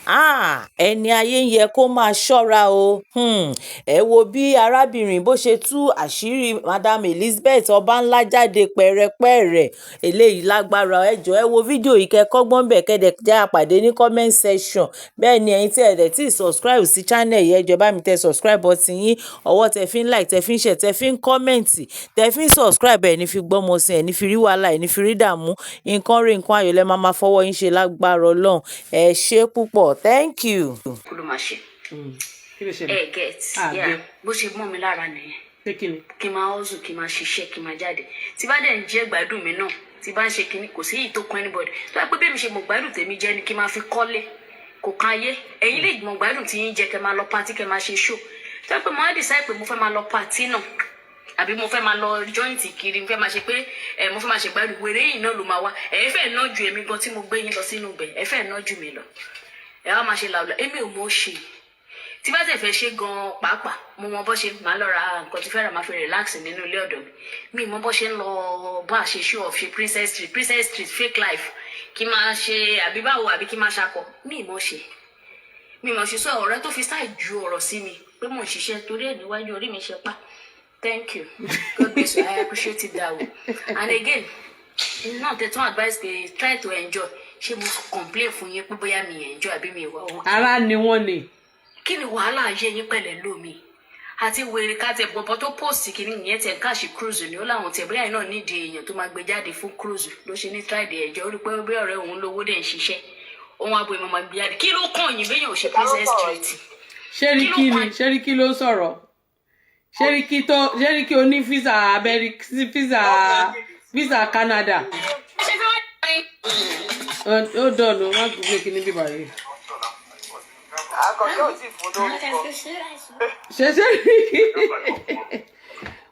ẹni ayé ń yẹ kó máa ṣọ́ra o. Ẹ wo bí arábìnrin bó ṣe tú àṣírí Madam Elizabeth Obanla jáde pẹ̀rẹ̀pẹ̀rẹ̀. Eléyìí lágbára. Ẹ jọ̀ọ́ ẹ wo fídíò yìí kẹ́ kọ́gbọ́n bẹ̀ kẹ́dẹ̀ jẹ́ àpàdé ní comment section. Bẹ́ẹ̀ ni ẹ̀yin tí ẹ dẹ̀ tí subscribe sí channel yìí, ẹ jọ̀ọ́ bá mi tẹ subscribe button yín. Ọwọ́ tẹ fi ń like, tẹ fi ń share, tẹ fi ń comment, tẹ fi ń subscribe, ẹ̀ ní fi gbọ́mọ sí, ẹ̀ ní fi rí wàhálà, ẹ̀ ní fi rí dààmú. Nǹkan rí nǹkan ayọ̀ lẹ máa fọwọ́ yín ṣe lágbára Ọlọ́run. Ẹ ṣé púpọ̀. Thank you. Get yeah bó ṣe mọ́ mi lára nìyẹn kí n máa hustle kí n máa ṣiṣẹ́ kí n máa jáde tí bá dẹ̀ ń jẹ́ gbádùn mi náà tí bá ń ṣe kinní kò sí èyí tó kan anybody tó yẹ pé bí mi ṣe mọ̀ gbádùn tèmi jẹ́ ni kí n máa fi kọ́lé kò kan ayé ẹ̀yin lè mọ̀ gbádùn tí yín jẹ́ kẹ́ máa lọ party kẹ́ máa ṣe show tó yẹ pé mo á decide pé mo fẹ́ máa lọ party náà àbí mo fẹ́ máa lọ joint kiri mo fẹ́ máa ṣe pé mo fẹ́ máa ṣe gbádùn wèrè yìí náà ló máa wá ẹ fẹ́ ná ju èmi gan tí mo gbé yín lọ sínú ibẹ̀ ẹ fẹ́ ná ju mi lọ ẹ wá máa ṣe làwùlà èmi ò mọ̀ ṣe tí bá tẹ̀ fẹ́ ṣe gan pàápàá mo mọ bó ṣe máa lọ ra nǹkan tí fẹ́ràn máa fi relax nínú ilé ọ̀dọ̀ mi mọ bó ṣe ń lọ bá a ṣe show off ṣe princess street fake life kí máa ṣe àbí báwo àbí kí máa ṣakọ mi mọ ṣe sọ ọ̀rẹ́ tó fi sáì ju ọ̀rọ̀ sí mi pé mò ń ṣiṣẹ́ torí ẹ̀ níwájú orí mi ṣe pa thank you God bless you I appreciate it that way and again náà tẹ̀tún advice pé try to enjoy ṣé mo complain fún yín pé bóyá mi enjoy àbí mi ìwà òkè. ara ni wọ́n ni. kí ni wàhálà ayé yín pẹ̀lẹ́ lómi àti wèrè ká tẹ bọ̀bọ̀ tó post kìíní ìyẹn tẹ káàṣì cruise ni ó láwọn tẹ bóyá iná nídìí èèyàn tó máa gbé jáde fún cruise ló ṣe ní tráìdì ẹ̀jẹ̀ ó rí pé bí ọ̀rẹ́ òun lówó dẹ̀ ń ṣiṣẹ́ òun abo ìmọ̀ máa gbé jáde kí ló kàn yín béèyàn ò ṣe princess street. ṣẹ́ríkí ló sọ̀rọ̀ ṣẹ́ríkí oní visa Canada ó dọ̀nù wọ́n gbé kíní bíbá yìí.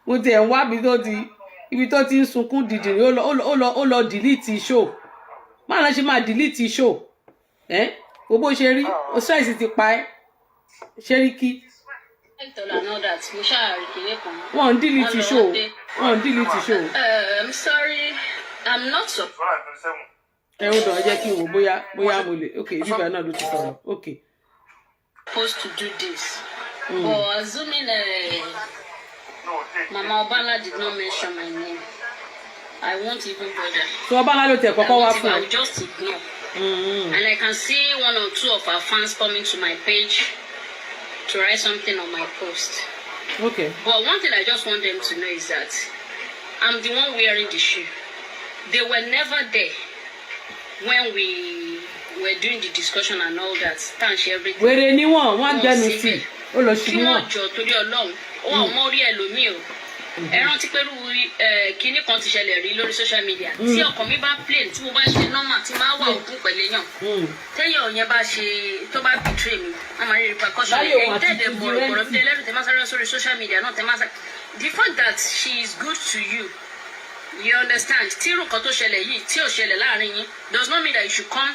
mo tiẹ̀ ń wá ibi tó ti ń sunkún dìdìrín ó lọ delete show máa lọ ṣe máa delete show gbogbo ṣe rí o ṣáìsì ti pa ẹ́ Ṣẹ́ríkí. wọ́n ń delete show I'm sorry I'm not so. ẹ ó dàn jẹ́ kí n wò bóyá mo lè ok bíbá náà ló ti sọ̀rọ̀ ok. Supposed to do this. But assuming Mama Obanla did not mention my name, I won't even bother. So Obanla ló tẹ̀ kọ́kọ́ wá fún ẹ. I will just ignore. And I can see one or two of our fans coming to my page to write something on my post. Okay. But one thing I just want them to know is that I'm the one wearing the shoe. They were never there when we were doing the discussion and all that. Thank you everything. Wèrè ni wọ́n gbẹnu sí ó lọ sí wọn. Kí wọ́n jọ torí Ọlọ́run wọn ò mọ orí ẹlòmíì o. Ẹ rántí pé kinní kan ti ṣẹlẹ̀ rí lórí social media. Tí ọkàn mi bá plain tí mo bá ṣe normal tí máa wà òkú pẹ̀lú èèyàn. Téèyàn yẹn bá ṣe tó bá betray mi wọ́n máa rí repercussion. Ẹ̀yin tẹ̀lé bọ̀rọ̀bọ̀rọ̀ bí ẹlẹ́rìí tẹ́ máa sáré sórí social media náà tẹ́ máa sáré. The fact that she is good to you. You understand? Tí irú nǹkan tó ṣẹlẹ̀ yìí tí ò ṣẹlẹ̀ láàrin yín does not mean that you should come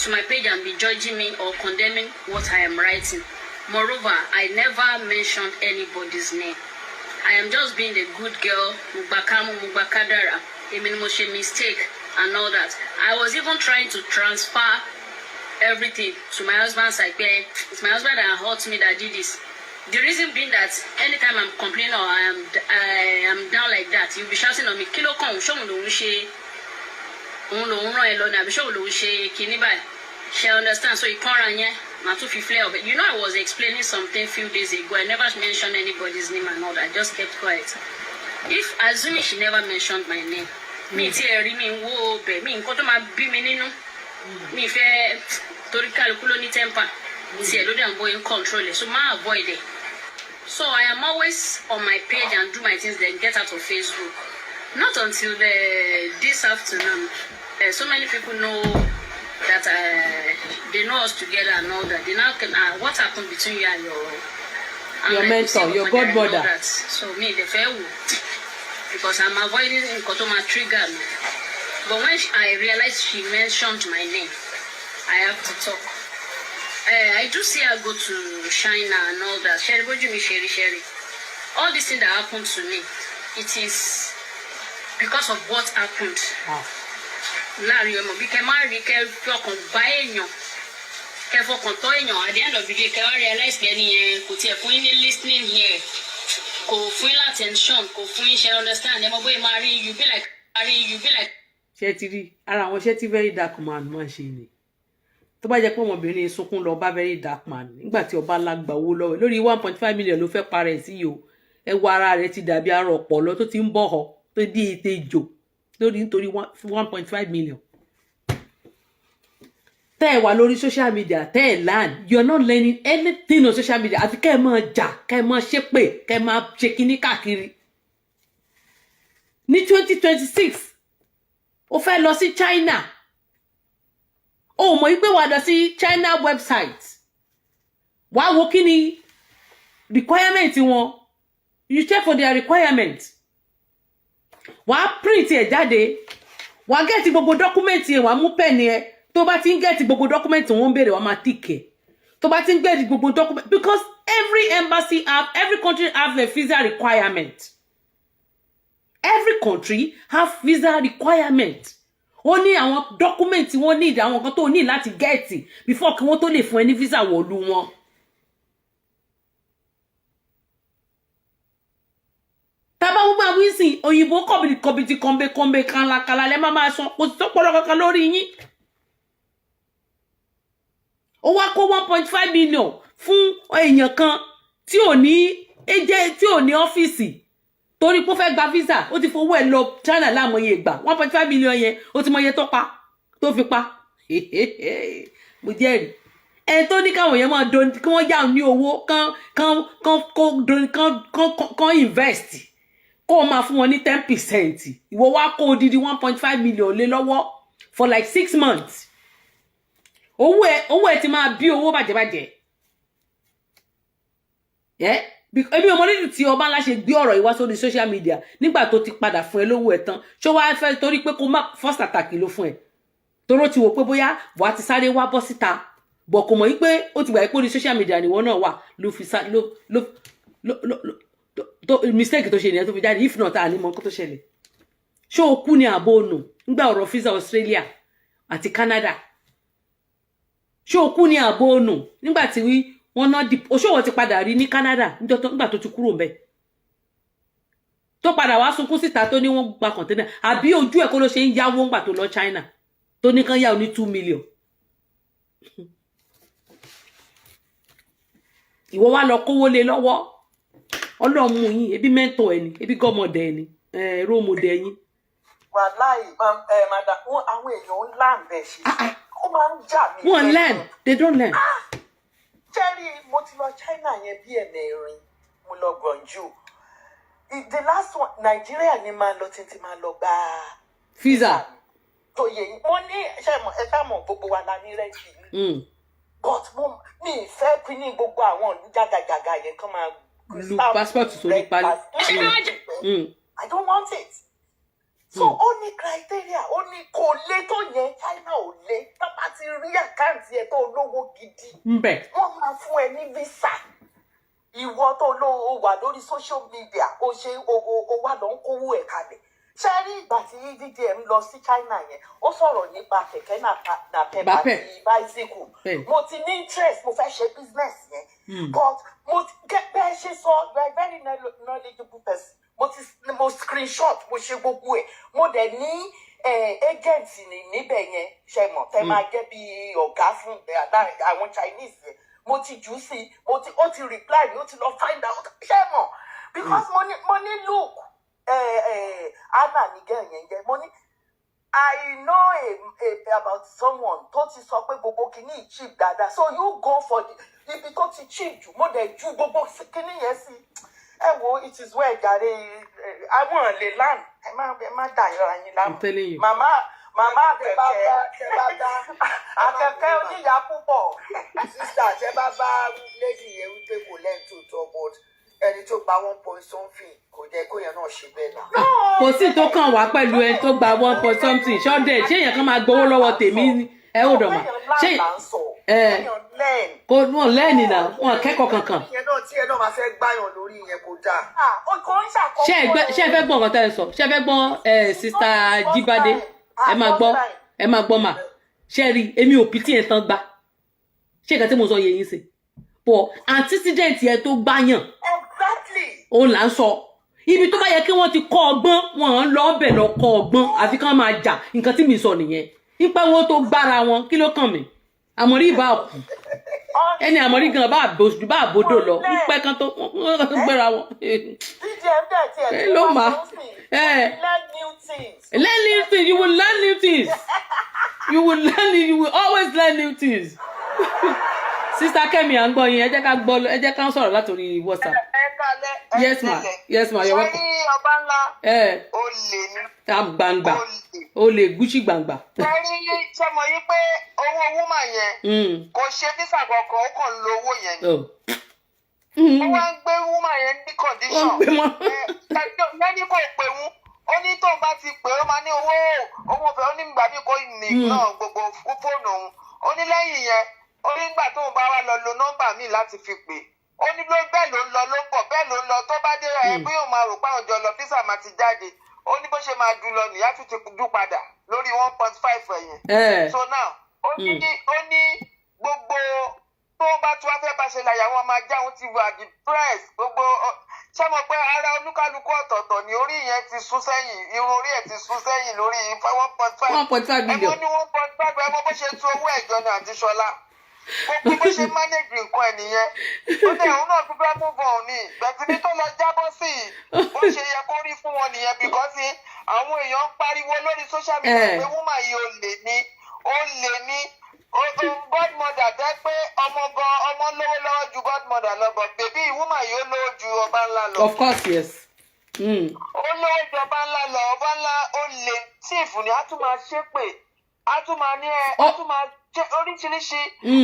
to my page and be judging me or condemning what I am writing. Moreover, I never mentioned anybody's name. I am just being a good girl, Mugbakadara, èmi ni mo ṣe mistake and all that. I was even trying to transfer everything to my husband's side. It's my husband that hurt me that did this. The reason being that anytime I'm complaining or I am down like that, you'll be shouting on me, kí ló kàn ṣé òun lòun ṣe òun lòun ràn ẹ́ lọ ní àbí ṣé òun lòun ṣe kinní báyìí. She understand, so ìkanra yẹn màá tún fi flare up. You know I was explaining something few days ago. I never mentioned anybody's name and all that. I just kept quiet. If assuming she never mentioned my name, mi ti ẹ̀ rí mi wo bẹ̀ mi nǹkan tó máa bí mi nínú. Mi fẹ́ torí kálukú ló ní temper. Tí ẹ̀ ló dẹ̀ ń bọ́ in control it, so ma avoid it. So I am always on my page and do my things, then get out of Facebook. Not until this afternoon. So many people know that they know us together and all that. They now can what happened between you and your mentor, your godmother. So me, the fair because I'm avoiding Nkotoma trigger me. But when I realized she mentioned my name, I have to talk. I do see her go to China and all that. Sherry. All this thing that happened to me, it is because of what happened. Láàrin ọmọ bí kẹ má rí kẹ fi ọkàn bá èèyàn kẹfọkàn tọ́ èèyàn at the end of the day kẹwàá realize pé ẹni yẹn kò tiẹ̀ fún yín ní listening here kò fún yín attention kò fún yín ṣe understand ẹ mọ bóyá máa rí you be like. ṣé ti rí ara àwọn iṣẹ́ tí very dark man máa ń ṣe ni tó bá jẹ́ pé ọmọbìnrin sunkún lọ bá very dark man nígbà tí Obanla gba owó lọ́wọ́ lórí 1.5 million ló fẹ́ parẹ́ sí yìí o ẹ wo ara rẹ̀ ti dàbí ara ọpọlọ tó ti ń bọ̀ họ tó bí ètè ìjò lórí nítorí 1.5 million. tẹ́ ẹ wà lórí social media tẹ́ ẹ learn you are not learning anything on social media àfi kẹ́ ẹ máa jà kẹ́ ẹ máa ṣépè kẹ́ ẹ máa ṣe kíní káàkiri. ní 2026 ó fẹ́ lọ sí China ó mọ̀ pé wà lọ sí China website wàá wo kí ni requirement wọn you check for their requirement wàá print ẹ̀ jáde wàá get gbogbo document yẹn wàá mú pen yẹn tó bá ti ń get gbogbo document wọn ń béèrè wàá máa tick ẹ̀ tó bá ti ń get gbogbo document because every embassy every country have a visa requirement every country have visa requirement ó ní àwọn document tí wọ́n need àwọn kan tó ní láti get before kí wọ́n tó lè fún ẹ ní visa wọ̀lú wọn. tábà wọ́n máa wí sí òyìnbó kọ̀bìtì kọ̀m̀bẹ̀ kànlákànlá lẹ́ máa sọ kò sí tọ́pọ̀lọ́ kankan lórí yín. ó wá kó 1.5 million fún èèyàn kan tí ò ní ọ́fíìsì torí pé ó fẹ́ gba visa ó ti fowó ẹ̀ lọ China láàmọye ìgbà 1.5 million yẹn ó ti mọye tó fi pa mo jẹ́rìí ẹni tó ní káwọn èèyàn máa don kí wọ́n yá ní owó kán invest kó máa fún wọn ní 10% ìwọ wá kó odidi 1.5 million lé lọ́wọ́ for like 6 months owó ẹ̀ ti máa bí owó bàjẹ́bàjẹ́ èmi ọmọ nídìí tí Obanla ṣe gbé ọ̀rọ̀ ìwá sórí social media nígbà tó ti padà fún ẹ lówó ẹ̀ tán ṣó wá fẹ́ torí pé kó má first attack ló fún ẹ toró ti wò pé bóyá wàá ti sáré wá bọ́ síta bọ̀ kò mọ̀ wípé ó ti gbà pé orí social media nìwọ náà wà ló fi sá mistake tó ṣe nìyẹn tó fi jáde if not àní mọ nǹkan tó ṣẹlẹ̀ ṣó o kú ní àbó ònà nígbà ọ̀rọ̀ visa Australia àti Canada ṣó o kú ní àbó ònà nígbà tí wọ́n ná oṣòwò ti padà rí ní Canada nígbà tó ti kúrò ńbẹ̀ tó padà wá sunkún síta tó ní wọ́n gba container àbí ojú ẹ̀ kó ló ṣe ń yáwó ńgbà tó lọ China tó ní kán yá o ní 2 million ìwọ wá lọ kówó lé lọ́wọ́ ọlọ́mú yín ebi mẹ́ntọ̀ ẹni ebi gọ́mọdé ẹni rómọdé yín. wàláì madam àwọn èèyàn ńlá ń bẹ̀ ṣe ó máa ń jà mí. wọ́n learn they don't learn. Jerry, mo ti lọ China yẹn bí ẹ̀mẹ̀rin mo lọ Gwangju the last one Nigeria ni máa lọ títí máa lọ gba visa tó yẹ yín mo ní ẹ ṣàmọ̀ gbogbo wa la ní rẹ́ǹtì but mo mi fẹ́ pín ní gbogbo àwọn ìlú jàgàjàgà yẹn kán máa lu passport sórí pálí. I don't want it. So ó ní criteria ó ní kò lé tó yẹn China ò lé tó bá ti rí àkáǹtì ẹ tó lówó gidi wọ́n máa fún ẹ ní visa ìwọ tó lówó wà lórí social media ó ṣe ó wà lọ ń kówó ẹ kalẹ̀ ṣe rí ìgbà tí DDM lọ sí China yẹn ó sọ̀rọ̀ nípa kẹ̀kẹ́ napep àti bicycle mo ti ní interest mo fẹ́ ṣe business yẹn but mo bẹ́ẹ̀ ṣe sọ you are a very knowledgeable person mo screenshot mo ṣe gbogbo ẹ̀ mo dẹ̀ ní agent níbẹ̀ yẹn ṣe mọ̀ tẹ́ máa jẹ́ bí ọ̀gá fún àwọn Chinese yẹn mo ti jù ú sí ó ti reply mi ó ti lọ find out ṣe mọ̀ because mo ní look Anna ní girl yẹn jẹ́ mo ní I know about someone tó ti sọ pé gbogbo kìíní cheap dáadáa so you go for ibi tó ti cheap jù mo dẹ̀ ju gbogbo kìíní yẹn sí. ẹ wo it is well jàre àwọn lè lan ẹ má dà yọra yín láàmú màmá akẹ́kẹ́ oníyà púpọ̀ sísá tẹ bá lady yẹn wípé kò lẹ́ǹtò tó but ẹni tó gba 1 point something kò jẹ́ kó yẹn náà ṣe bẹ́ẹ̀ náà. kò sí tó kàn wá pẹ̀lú ẹni tó gba 1 point something ṣọ́dẹ̀ ṣé èèyàn kan máa gbowó lọ́wọ́ tèmi ẹ ò dọ̀ mà ṣé kò wọ́n lẹ́ẹ̀nì náà wọ́n kẹ́kọ̀ọ́ kankan. tí ẹ náà máa fẹ́ gbáyàn lórí yẹn kò dáa. ṣé ẹ fẹ́ gbọ́ nǹkan tẹ́ ẹ sọ ṣé ẹ fẹ́ gbọ́ sista Jíbádé ẹ máa gbọ́ mà ṣé ẹ rí èmi ò pìtì ẹ̀ tán gbà ṣé nǹkan tí mo sọ yẹ yín sí but antecedent yẹn tó gbáyàn òun là ń sọ ibi tó bá yẹ kí wọ́n ti kọ́ ọgbọ́n wọn lọ bẹ̀ lọ kọ́ ọgbọ́n àfi kán máa jà nǹkan tí mi sọ nìyẹn nípa wọn tó gbára wọn kí ló kàn mí àmọ́rí ìbá kù ẹni àmọ́rí gan bá àbòdò lọ nípa kan tó gbéra wọn. ló máa learn new things you will learn new things you will always learn new things. Sister Kemi à ń gbọ́ yín ẹ jẹ́ ká sọ̀rọ̀ látòrí WhatsApp. Yes ma you're welcome. Obanla ó lè ní. Gbangba ó lè gúúsì gbangba. ṣe mọ̀ yí pé owó wúmà yẹn kò ṣe físà kankan ó kàn lo owó yẹn ni. ó wá ń gbé wúmà yẹn ní condition lẹ́ni kò pè wú ó ní tóun bá ti pè ó máa ní owó fẹ́ ó ní ìgbà mi kò ní náà gbogbo fóònù òun ó ní lẹ́yìn yẹn ó ní ìgbà tóun bá wá lọ lo nọ́mbà míì láti fi pè ó ní bẹ́ẹ̀ ló ń lọ ló ń bọ̀ bẹ́ẹ̀ ló ń lọ tó bá dé bí yóò máa rò páwọn jọ lọ físà máa ti jáde ó ní bó ṣe máa dùn lọ nìyá tún ti dùn padà lórí 1.5 ẹ̀yẹn. So now ó ní gbogbo tó bá tún wá fẹ́ bá ṣe láyà wọn máa já òun ti wà depressed gbogbo ṣé mo pé ara olúkálukú ọ̀tọ̀ọ̀tọ̀ ni orí yẹn ti sún sẹ́yìn irun orí ẹ̀ ti sún sẹ́yìn lórí 1.5 million. ẹ̀mọ́ ní 1.5 ẹ̀mọ́ bó ṣe tún owó ẹ̀jọ́ ní àti ṣọlá gbogbo bó ṣe manage nǹkan ẹ̀ nìyẹn ó dẹ̀ òun náà tún fẹ́ move on ní bẹ̀tìbí tó lọ jábọ́ sí i bó ṣe yẹ kó rí fún wọn nìyẹn because àwọn èèyàn ń pariwo lórí social media pé woman yìí ó lè ní godmother jẹ́ pé ọmọ lówó lọ́wọ́ ju godmother lọ but bèbí woman yìí ó lówó ju Obanla lọ. Of course yes. ó lówó ju Obanla lọ Obanla ó lè tíìfù ni a tún máa ṣépè a tún máa ní a tún máa ṣe oríṣiríṣi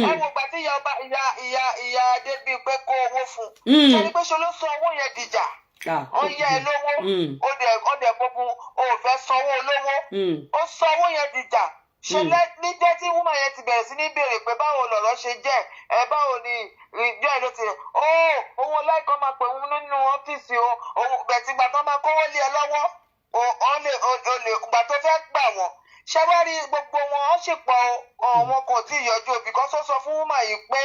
ẹ wo gbà tí ìyá débi pé kó owó fún ṣe ni pé ṣe ló sọ owó yẹn dìjà ó yẹ ẹ lówó ó dẹ̀ gbogbo ó fẹ́ sanwó olówó ó sọ owó yẹn dìjà ṣe ní jẹ́ tí woman yẹn ti bẹ̀rẹ̀ sí ní béèrè pé báwo lọ̀rọ̀ ṣe jẹ́ báwo ni ìjọ ẹ̀ ló ti rẹ̀ owó láìkọ́ máa pè wọ́n nínú ọ́fíìsì bẹ̀tì gbà tó máa kówó lé ẹ lọ́wọ́ ó lè gbà tó fẹ́ gbà wọ́n ṣẹ́wárí gbogbo wọn ó sì pọ̀ wọn kò tí ì yọjú òbí kan sọ fún woman yìí pé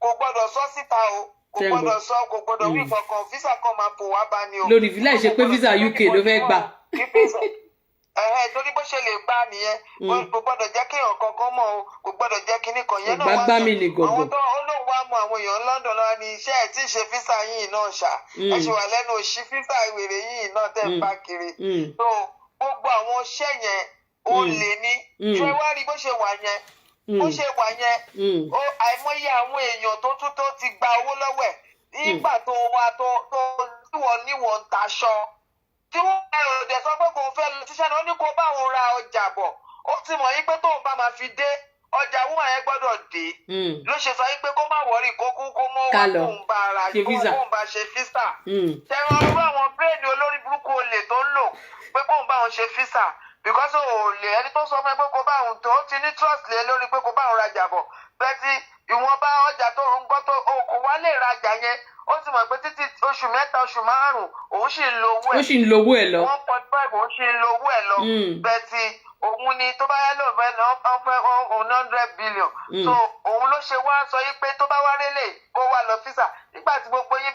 kò gbọ́dọ̀ sọ síta o kò gbọ́dọ̀ wí kankan físà kan máa fò wá bá ní o. lórí láì ṣe pé visa UK ló fẹ́ gbà. torí bó ṣe lè gbà nìyẹn kò gbọ́dọ̀ jẹ́ kéèyàn kankan mọ̀ o kò gbọ́dọ̀ jẹ́ kinní kan yẹn náà wá sọ àwọn tó olóhùn wa mọ àwọn èèyàn London lọ́wọ́ ní iṣẹ́ ẹ̀ tí ì ṣe físà yìí náà ṣá ẹ ṣe wà lẹ́nu òṣì físà ìwèrè yìí náà tẹ̀ ń bá kiri so gbogbo àwọn iṣẹ́ yẹn ó lè ní ṣé wá rí bó ṣe wà yẹn àìmọye àwọn èèyàn tó ti gba owó lọ́wọ́ ẹ̀ nígbà tó wá tó níwọ̀n ń taṣọ tí wọ́n ò dẹ̀ sọ pé kò fẹ́ lọ tíṣẹ́ náà ó ní kó bá òun ra ọjà bọ̀ ó ti mọ̀ yín pé tóun bá máa fi dé ọjà wúmọ̀ yẹn gbọ́dọ̀ dé ló ṣe sọ yín pé kó má wọrí kó mọ́ wá kóun bá ara kóun bá ṣe físà tẹ̀wọ́n ọ̀rọ̀ àwọn bírèèdì olórí burúkú olè tó ń lò pé kóun bá òun ṣe físà because olè ẹni tó sọ fún ẹ pé kó bá òun tó ti ní trust lé lórí pé kó bá òun rajà bọ̀ bẹ́ẹ̀ tí ìwọ̀nba ọjà tó ń gbọ́ tó kò wá lè rajà yẹn ó ti mọ̀ pé títí oṣù mẹ́ta oṣù márùn-ún òun sì ń lo owó ẹ̀. ó sì ń lo owó ẹ̀ lọ. 1.5 òun sì ń lo owó ẹ̀ lọ. bẹ́ẹ̀ tí òun ni tó bá yá lò fẹ́ òun 100 billion. so òun ló ṣe wá sọ yí pé tó bá wá rélé kó wá lọ físà nígbà tí gbogbo yín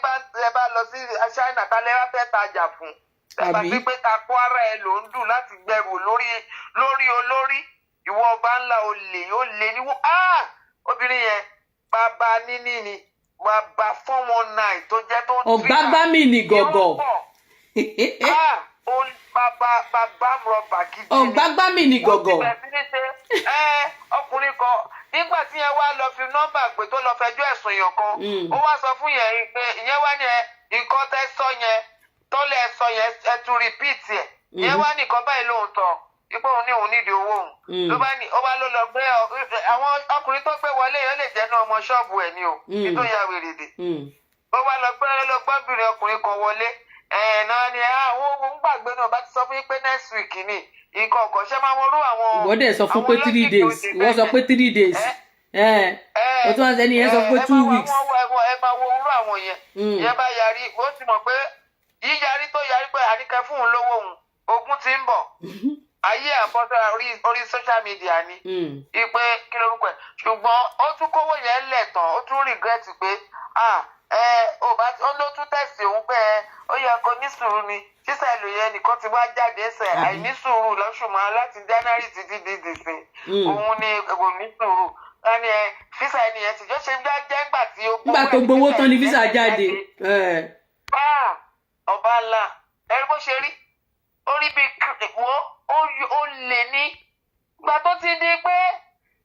bá lọ sí China tálẹ́ wá fẹ́ tajà fún. tàbí pé takò ara ẹ ló ń dùn láti gbẹrù lórí olórí ìwọ Obanla olè níwó obìnrin yẹn bàbá níní ni bàbá 419 tó jẹ́ tó ń ọ̀gbágbá mi ní gọ̀gọ̀. bàbá rọ̀bà gidi ni ọ̀gbágbá mi ní gọ̀gọ̀. ọkùnrin kan nígbà tí yẹn wá lọ fi nọ́mbà pé tó lọ fẹjọ́ ẹ̀sùn yàn kan ó wá sọ fún yẹn pé ìyẹn wá ní nǹkan tẹ́ sọ yẹn tọ́lẹ̀ sọ yẹn ẹ tún rìpíìtì ẹ̀ ìyẹn wá nìkan báyìí lóhùn tán ipò òun ní òun nídìí owó òun ló bá ní ó wá ló lọ gbé àwọn ọkùnrin tó gbé wọlé yẹn lè jẹ́ náà ọmọ ṣọ́ọ̀bù ẹ̀ ni o kí tó ya wèrè dè ó wá lọ gbọ́bìnrin ọkùnrin kan wọlé náà ni àwọn ohun gbàgbé náà bá ti sọ fún yín pé next week ni nǹkan ọkọ̀ ṣe máa wọlú àwọn ìwọ dẹ̀ sọ fún pé 3 days ìwọ sọ pé 3 days o tún wá sẹ́ni yẹn sọ pé 2 weeks. ẹ máa wo orú àwọn yẹn yẹn bá yarí ó ti mọ̀ pé yíyarí tó yarí pé àníkẹ́ fún òun lówó òun ogun ti ń bọ̀ ayé àbọ̀dọ̀ orí social media ni ipe kí lórúkọ ẹ̀ ṣùgbọ́n ó tún kówó yẹn lẹ̀ tán ó tún regret pé ó ló tún tẹ̀sí òun pé ó yẹ kó ní sùúrù ni sísè èlò yẹn nìkan ti wá jáde ẹsẹ̀ àìní sùúrù lọ́sùnmọ́ láti January títí di dìsìn òun ni kò ní sùúrù ẹni físà ẹni yẹn ti jọ ṣe jẹ́ gbà tí ó gbowó tán ni físà jáde. Obanla ẹ̀rí bó ṣe rí ó rí bí ó lè ní ìgbà tó ti di pé.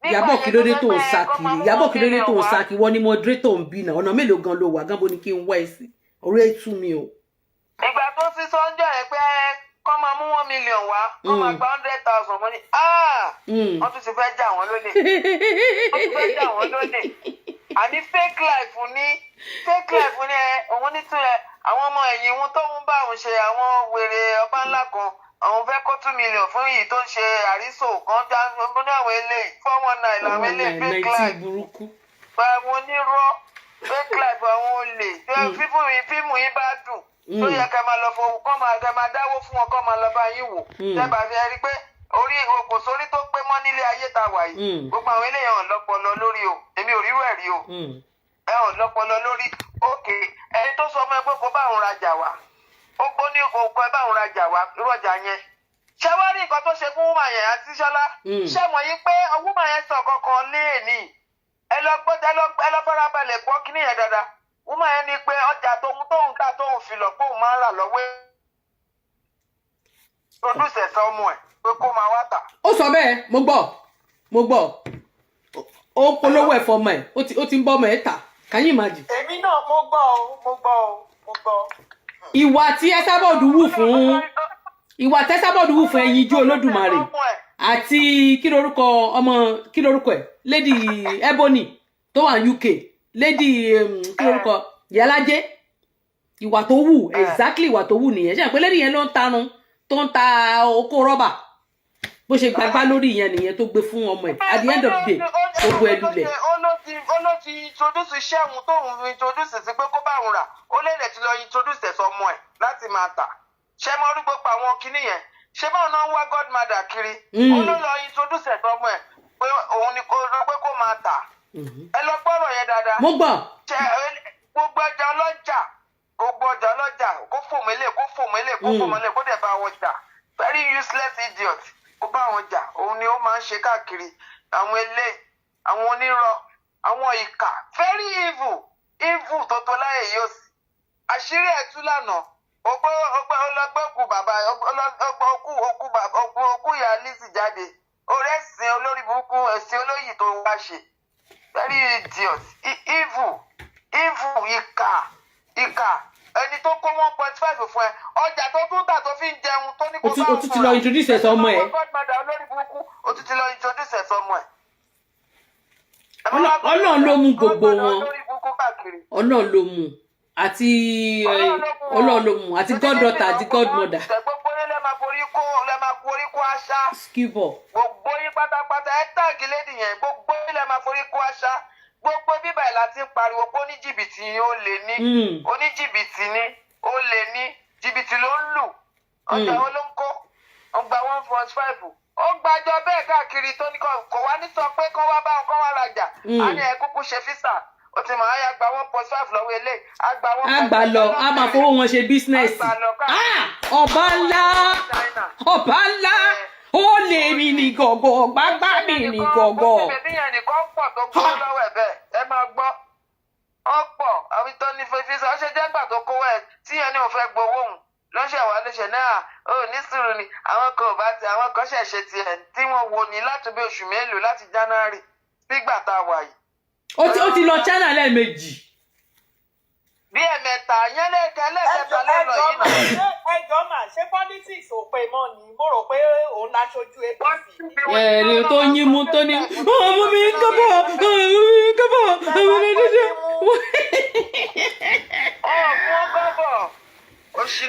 Ìyábọ̀ kí ló dé tó ń saki Ìyábọ̀ kí ló dé tó ń saki wọ́n ní moderator ń bí náà ọ̀nà mélòó gan ló wà gan bó ni kí n wá ẹ sí orí ètú mi o. ìgbà tó ti sọ́njọ́ ẹ̀ pé kọ́ máa mú 1 million wá kọ́ máa gba 100,000 mọ́ ni wọ́n tún ti fẹ́ jà wọ́n lólè àní fake life ní òun ní tún ẹ àwọn ọmọ ẹ̀yìn wọn tó ń bá òun ṣe àwọn wèrè Obanla kan àwọn fẹ́ kó 2 million fún yìí tó ń ṣe àrísò kan já ní àwọn eléyìí 419 làwọn eléyìí fake life àwọn onírọ́ fake life àwọn olè fíìmù yìí bá dùn tó yẹ ká máa lọ fowó kọ́ máa dáwó fún wọn kọ́ máa lọ bá yín wò tẹ́bà fi rí pé orí kò sórí tó pé mọ́ nílé ayé ta wà yìí gbogbo àwọn eléyìí hàn lọ́pọlọ lórí o èmi ò rírú ẹ̀ rí o ẹ hàn lọ́pọlọ lórí òkè ẹni tó sọ fún ẹ pé kó bá òun rajà wá ó gbó ní òkú ẹ bá òun rajà wá irú ọjà yẹn ṣé wá rí nǹkan tó ṣe fún wúmà yẹn àti Ṣọlá ṣé mọ̀ yín pé wúmà yẹn sọ kankan léèní ẹ lọ farabalẹ̀ gbọ́ kíní yẹn dáadáa wúmà yẹn ní pé ọjà tóun ká tóun fi lọ pé òun máa ń rà lọ́wọ́ produce ẹ̀sán ọmọ ẹ̀ pé kó máa wá tà. ó sọ bẹ́ẹ̀ mo gbọ́ ó polówó ẹ̀fọ́ ọmọ ẹ̀ ó ti ń bọ́ ọmọ ẹ̀ tà can you imagine. èmi náà mo gbọ́. ìwà tí Ẹsábọ̀dù wù fún ẹyin ijó Olódùmarè àti kí lorúkọ ẹ̀ lady Ebony tó wà UK lady kí lorúkọ Yàlájé ìwà tó wù exactly ìwà tó wù nìyẹn ṣe pé lady yẹn ló ń tarun tó ń ta okó rọ́bà bó ṣe gbàgbá lórí ìyẹn nìyẹn tó gbé fún ọmọ ẹ̀ at the end of the day gbogbo ẹ̀ lulẹ̀. ó ló ti introduce iṣẹ́ òun tóun introduce sí pé kó bá òun rà ó lè lè ti lọ introduce ẹ̀sọ́ ọmọ ẹ̀ láti máa tà ṣé mo rí gbogbo àwọn kinní yẹn ṣé báwọn náà ń wá godmother kiri ó ló lọ introduce ẹ̀sọ́ ọmọ ẹ̀ pé òun ni pé kó máa tà ẹ lọ gbọ́rọ̀ yẹn dáadáa. mo gbọ́. gbogbo ọjà ọlọ́jà kó fòmílẹ̀ kó dẹ̀ bá wọn jà very useless idiot kó bá wọn jà òun ni ó máa ń ṣe káàkiri àwọn eléyìí àwọn onírọ́ àwọn ìkà very evil tó láyè yóò sí àṣírí ẹ̀ tú lánàá ọlọgbẹ́kù bàbá ọkú ìyá Lizzy jáde orí ẹ̀sìn olórí burúkú ẹ̀sìn olóyè tó wá ṣe very idiot evil ìkà ẹni tó kó 1.5 fún ẹ ọjà tó tún tà tó fi ń jẹun tó ní kó bá fún ẹ. o tún ti lọ introduce ẹ̀sọ́ ọmọ ẹ̀. olórí burúkú o tún ti lọ introduce ẹ̀sọ́ ọmọ ẹ̀. Ọlọ́run ló mú gbogbo wọn Ọlọ́run ló mú àti Ọlọ́run ló mú àti goddaughter àti godmother. gbogbo yín lè máa forí kó àṣà. skibọ̀. gbogbo yín pátápátá ẹ tàgé lédi yẹn gbogbo yín lè máa forí kó àṣà gbogbo bíbá ẹ̀ láti ń pariwo pé oníjìbìtì ni ó lè ní oníjìbìtì ni ó lè ní jìbìtì ló ń lù ọjà wo ló ń kó ọgbà 1.5 ó gbàjọ bẹ́ẹ̀ káàkiri tó ní kò wá ní sọ pé kán wá bá wọn kán wá rajà á ní ẹ kúkú ṣe físà ó ti máa yá gba 1.5 lọ́wọ́ ilé àgbà 1.5 àgbà lọ a máa fowó wọn ṣe bísínẹ́sì Obanla ó lè mi ní gọ̀gọ̀ gbágbá mi ní gọ̀gọ̀. ó ti bẹ̀bí yẹn nìkan pọ̀ tó kó lọ́wọ́ ẹ̀ bẹ́ẹ̀ ẹ máa gbọ́ ọ̀pọ̀ àwọn tó ní fífísà ó ṣe jẹ́ gbà tó kówó ẹ̀ tí ẹni ò fẹ́ gbowó òun lọ́sẹ̀ wà lóṣẹ̀ náà ó ní sùúrù ni àwọn kan ò bá ti àwọn kan ṣẹ̀ṣẹ̀ tiẹ̀ tí wọ́n wo ní láti bí oṣù mélòó láti January sígbà tá a wà yìí. ó ti lọ China lẹ́ẹ̀mejì. bí ẹ̀mẹ́ta yẹn lẹ́ẹ̀kẹta lẹ́lọ yìí náà. ẹjọ́ mà ṣé politics ò pé mọ́ ni mo rò pé òun láṣojú APC. ẹ̀rí tó yín mú tó ní ọmọ mi kábọ̀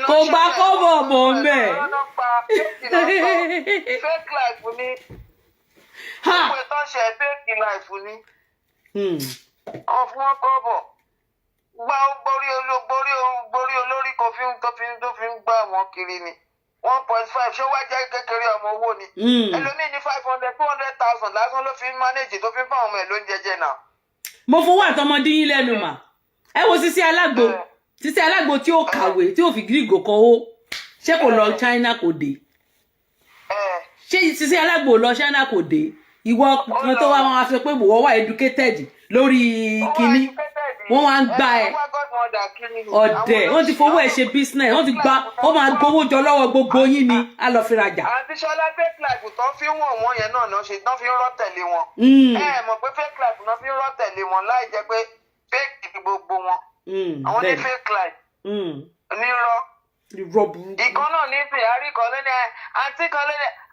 kò gbà kọ́bọ̀ mọ́ mẹ́. fake life ni gbogbo ìtàn ṣe fake life ni wọ́n fún wọn kọ́bọ̀ gba gborí olórí tó fi ń gbá wọn kiri ni 1.5 ṣé wá jẹ́ kékeré ọmọ owó ni. Ẹlòmíì ní 500 200,000 lásán ló fi ń manage tó fi ń fáwọn ọmọ ẹ̀ ló ń jẹjẹ náà. Mo fowó àtọmọdé yín lẹ́nu mà. Ẹ wo Sisi Alágbo tí ó kàwé tí ó fi gírígò kan ó. Ṣé kò lọ China kò dé? Ṣé Sisi Alágbo lọ China kò dé? Ìwọ kan tó wá wọn á sọ pé wọ́n wà educated lórí kinní. Wọ́n wá ń gbà ẹ́. Ọ̀dẹ̀ wọ́n ti fowó ẹ̀ ṣe business wọ́n ti gba wọ́n máa gbowó jọ lọ́wọ́ gbogbo yín ni á lọ fi rajà. Àti Ṣọlá fake life tó fi ń wọ̀n wọ́n yẹn náà ṣe tán fi ń rọ́ tẹ̀lé wọn. Mọ̀ pé fake life náà fi ń rọ́ tẹ̀lé wọn láì jẹ́ pé fake ni gbogbo wọn. Àwọn ní fake life. Onírọ́. Ìkan náà ní Ferrari kan lónìí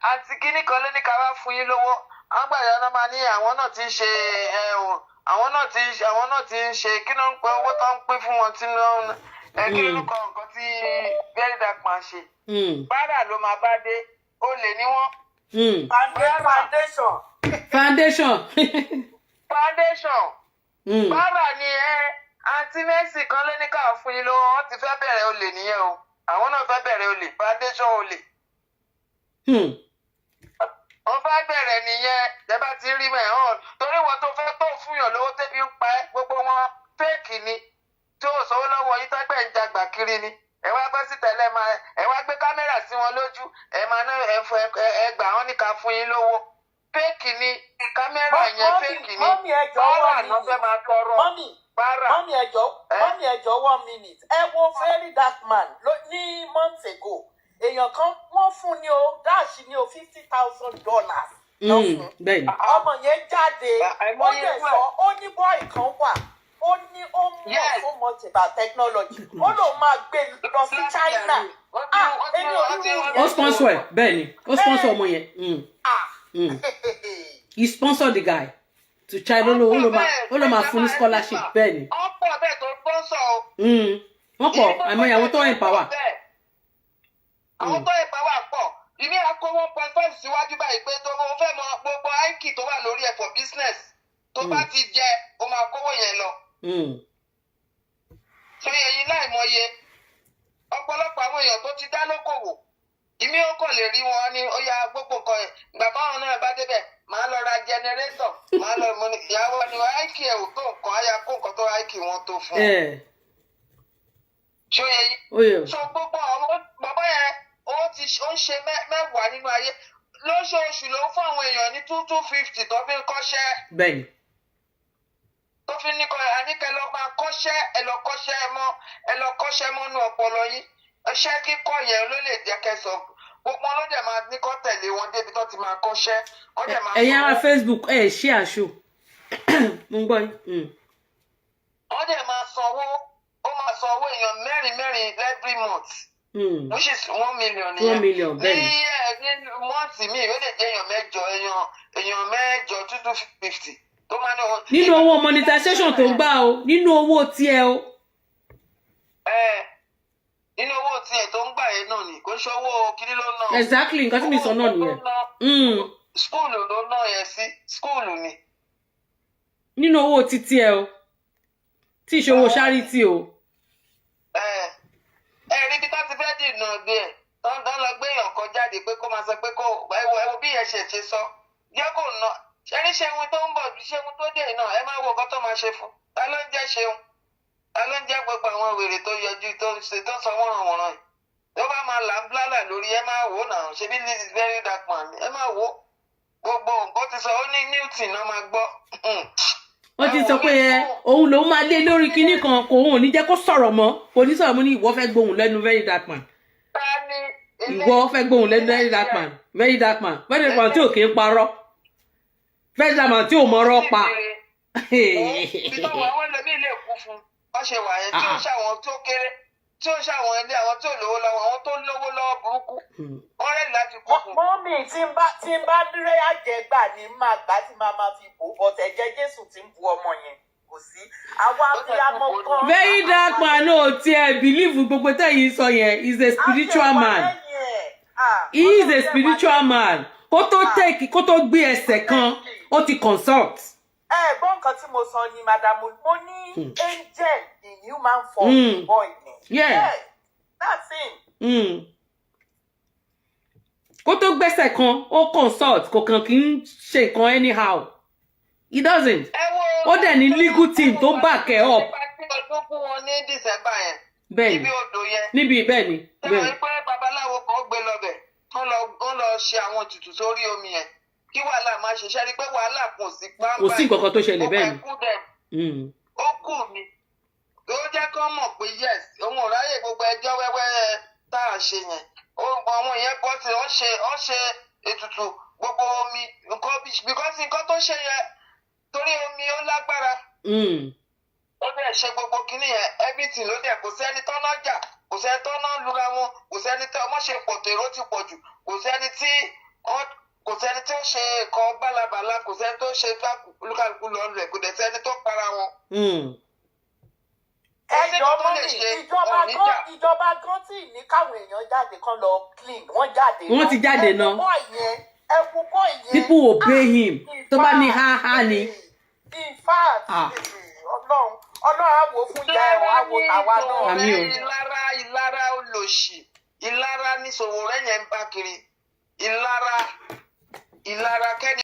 àǹtí kíní kan lónìí ká wá fún yín lówó. Àwọn gbàgbé náà máa ní àwọn náà ti ń ṣe àwọn náà ti ń ṣe kí ló ń pẹ owó tó ń pín fún wọn tí kí ló ń kọ nǹkan tí very dark man ṣe. Bára ló máa bá dé ó lè ní wọn. Foundation. Bára ni àǹtí Mercy kan ló ní ká fún yín lówó wọn ti fẹ́ bẹ̀rẹ̀ olè nìyẹn o àwọn náà fẹ́ bẹ̀rẹ̀ olè foundation olè. Wọ́n fẹ́ bẹ̀rẹ̀ nìyẹn lẹ́bàá ti rí mẹ́ hàn torí wọn tó fẹ́ tó fún yàn lówó tẹ́bí ń pa ẹ́ gbogbo wọn fẹ́ẹ̀kì ni tí ó sọ lọ́wọ́ yín tẹ́gbẹ́ ń jagbà kiri ni ẹ wá bọ́ sí tẹ̀lé ẹ wá gbé kámẹ́rà sí wọn lójú ẹ máa ná ẹ gbà wọ́n ní ká fún yín lówó fẹ́ẹ̀kì ni kámẹ́rà yẹn fẹ́ẹ̀kì ni bára àná fẹ́ máa tọrọ bára. Mọ́mí ẹjọ́ 1 minute ẹ wo very dark man ní months ago èèyàn kan wọ́n fún ní o dáàṣì ní o $50,000. Ọmọ yẹn jáde ó dẹ̀ sọ ó ní bọ́ọ̀ì kan wà ó ní ó mọ̀ so much about technology ó lóun máa gbé lọ sí China. Èmi ò ní ìyẹn. Ó sponsor ẹ̀ bẹ́ẹ̀ ni ó sponsor ọmọ yẹn. He sponsored the guy to China ó ló máa fún ní scholarship bẹ́ẹ̀ ni. Ọ̀pọ̀ bẹ́ẹ̀ tó sponsor o. Wọ́n pọ̀ àmọ́ àwọn tó empower. Àwọn tó empower pọ̀ ìní àkó 1.5 síwájú báyìí pé tó o fẹ́ mọ gbogbo áìkì tó wà lórí ẹ̀ for business tó bá ti jẹ o máa kówó yẹn lọ. Ṣé ẹyin láì mọye ọ̀pọ̀lọpọ̀ àwọn èèyàn tó ti dá lókòwò ìmí ó kàn lè rí wọn ní ó ya gbogbo nǹkan yẹn ìgbà báwọn náà bá débẹ̀ máa lọ ra jẹnẹrétọ̀ máa lọ mọ ìyàwó ni áìkì ẹ̀ ò tó nǹkan á ya kó nǹkan tó áìkì wọn tó fún un. Ṣé ẹyin so gbogbo àwọn bàbá yẹn ó ń ṣe mẹ́wàá nínú ayé lóṣooṣù ló ń fún àwọn èèyàn ní 250 tó fi ń kọ́ṣẹ́. Bẹ́ẹ̀ni. Tó fi ní kọ́ àníkẹ́ lọ máa kọ́ṣẹ́ ẹ lọ kọ́ṣẹ́ mọ́nú ọpọlọ yín iṣẹ́ kíkọ́ yẹn ló lè jẹ́ kẹsàn gbogbo ló dẹ̀ máa ní kọ́ tẹ̀lé wọn débi tó ti máa kọ́ṣẹ́ wọ́n dẹ̀ máa. Ẹ̀yin ara Facebook ṣí àṣù mo ń gbọ́ yín. Wọ́n dẹ̀ máa sanwó èèyàn mẹ́rin every month. Which is 1 million. 1 million bẹ́ẹ̀ ní mọ́ọ̀tì mi ó lè jẹ́ èèyàn mẹ́jọ 250 tó máa ní wọn. Nínú owó monetization tó ń gbà o nínú owó tiẹ̀ o. Nínú owó tiẹ̀ tó ń gbà yẹn náà ni kò ń ṣe owó kiri ló ná. Exactly nǹkan tí mi sọ náà nìyẹn. Skúùlù ló ná yẹn sí skúùlù ni. Nínú owó títí ẹ o tí ì ṣe owó charity o. Ẹ̀rí bí tó ti fẹ́ dìnnà gbé ẹ̀ tó ń lọ gbé èèyàn kan jáde pé kó máa sọ pé kó ẹwọ bí yẹn ṣe sọ jẹ́ kó ná ṣẹ́rí ṣeun tó ń bọ̀ ṣeun tó dé náà ẹ máa wo nǹkan tó máa ṣe fún ta ló ń jẹ́ ṣeun ta ló ń jẹ́ gbogbo àwọn wèrè tó yọjú tó sọ wọ́n wọ̀nràn yìí tó bá máa là ń blálà lórí ẹ máa wò náà ṣebí this is very dark man ẹ máa wò gbogbo nǹkan ti sọ ó ní Newton náà máa gbọ́. Wọ́n ti sọ pé òun lòun máa lé lórí kinní kan kò òun ò ní jẹ́ kó sọ̀rọ̀ mọ́ kò ní sọ̀rọ̀ mọ́ ní ìwọ fẹ́ gbóhùn lẹ́nu very dark man. Ìwọ fẹ́ gbóhùn lẹ́nu very dark man very dark man tí ò kì í parọ́ very dark man tí ò mọ̀rọ̀ pa. Ìtọ́wọ̀ àwọn ẹlòmíì lè kú fún wọ́n ṣe wà yẹn tí ó ṣàwọn tó kéré tí ó ṣàwọn ilé àwọn tó lówó lọ́wọ́ àwọn tó lówó lọ́wọ́ burúkú wọ́n rẹ̀ láti kú fún. Mọ́mì tí n bá dúró àjẹgbà ní máa gbà tí máa fi bò bọ́tẹ̀ ẹ̀jẹ̀ Jésù ti ń bu ọmọ yẹn kò sí àwa abiyamọ kan. Very dark man ò tiẹ̀ believe gbogbo tẹ́yìn sọ yẹn is a spiritual man he is a spiritual man kó tó gbé ẹsẹ̀ kan ó ti consult. Gbọ́ nǹkan tí mo sọ ni madam mo ní angel in human form boy ni. Yeah. That's him. kó tó gbẹ́sẹ̀ kan ó consult kò kàn kí ń ṣe nǹkan anyhow he doesn't ó dẹ̀ ní legal team tó back ẹ̀ up. ọdún fún wọn ní December yẹn bẹ́ẹ̀ni níbi odò yẹn níbi bẹ́ẹ̀ni bẹ́ẹ̀ni pé babaláwo kan gbé lọbẹ̀ wọ́n lọ ṣe àwọn ètùtù sórí omi yẹn kí wàhálà má ṣe ṣe rí pé wàhálà kò sí gbangba kò sí nǹkan kan tó ṣẹlẹ̀ bẹ́ẹ̀ni ó kù ni ó jẹ́ kó mọ̀ pé yes òun ò ráyè gbogbo ẹjọ́ wẹ́wẹ́ tá à ń ṣe yẹn àwọn yẹn bọ́ sí ó ṣe ètùtù gbogbo omi nǹkan because nǹkan tó ṣe yẹn torí omi ó lágbára ó dẹ̀ ṣe gbogbo kinní yẹn everything ló dẹ̀ kò sẹ́ni tọ́nà jà kò sẹ́ni tọ́nà lura wọn kò sẹ́ni tí ọmọ ṣe pọ̀ tó èrò ti pọ̀ jù kò sẹ́ni tí ó ṣe nǹkan bálabàla kò sẹ́ni tó ṣe lúkàlùkù lọ́ọ́ rẹ̀ kò dẹ̀ sẹ́ni tó para wọn. ẹjọ́ mọ́mí ìjọba gan tí ní káwọn èèyàn jáde kan lọ clean wọ́n jáde náà wọ́n ti jáde náà ẹ̀wù bọ́ ìyẹn people obey him tó bá ní ha ni. in fact ọlọ́run á wò fún ìyá ẹ̀wọ̀n á wò tàwa náà. ìlara olòṣì ìlara ní Sowore yẹn ń bá kiri ìlara kẹ́ni.